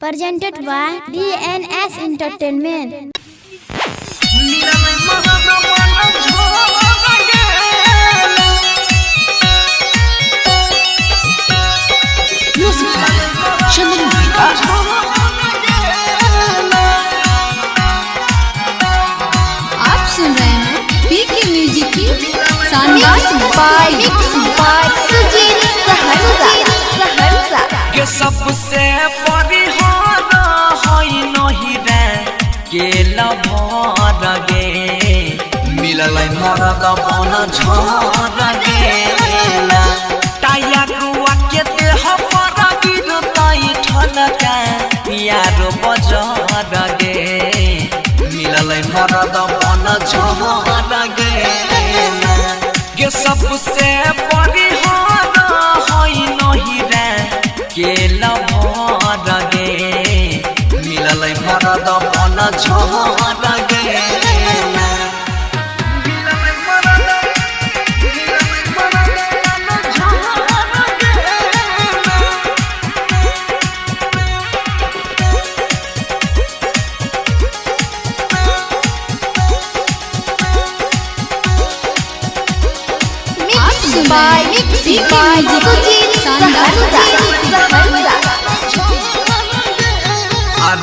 Presented by DNS Entertainment. आप सुन रहे हैं पीके म्यूजिक की शानदार सुजीत सहरसा के सबसे परिहार होई नहीं रे के लभर गे मिललै मरद बन झर गे टाया गुआ के देह पर गिरतै ठनका यार बजर गे मिललै मरद बन झर गे के सबसे परिहार होई नहीं रे के लभर गे मिललै मरद बन झर गे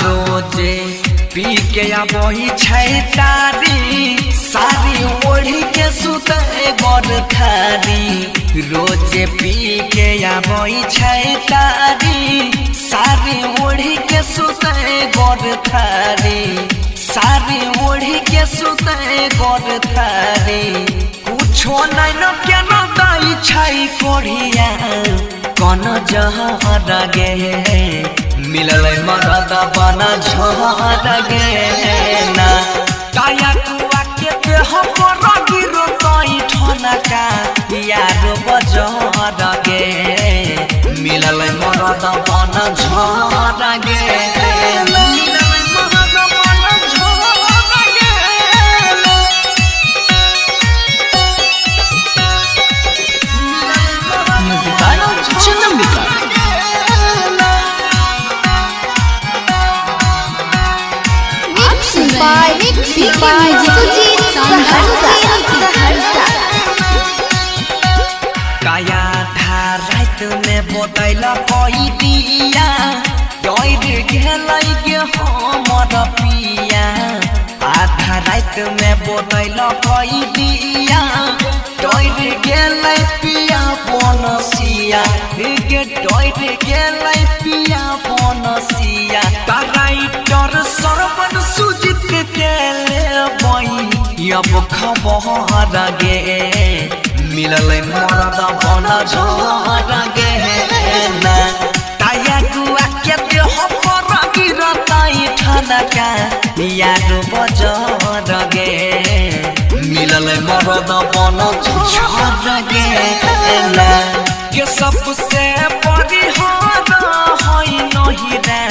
रोजे पी के आबही छै तारी सारी ओढ़ी के सुते गर थारी रोजे पी के आबही छै तारी सारी ओढ़ी के सुते गर थारी सारी ओढ़ी के सुते गर थारी कुछो नहीं न केना दै छै कोढ़िया कौन जहर गे मिललै मरद बन झर गे ना काया कुआ के देह पर गिरतै ठनका यार बजर गे मिललै मरद बन झर गे काया था रात में बोतल कई दिया डर गेलै गे हमर पिया आधा रात में बोतल कई दिया डर गेलै पिया बनसिया गे डर गेलै पिया बनसिया राइटर सरवन सुजित के लेबै अब खबर गे मिललै मरद बन झर गे ना ताया गुआ के देह पर गिरतै ठनका यार बजर गे मिललै मरद बन झर गे ना के सबसे परिहार होई नहीं रे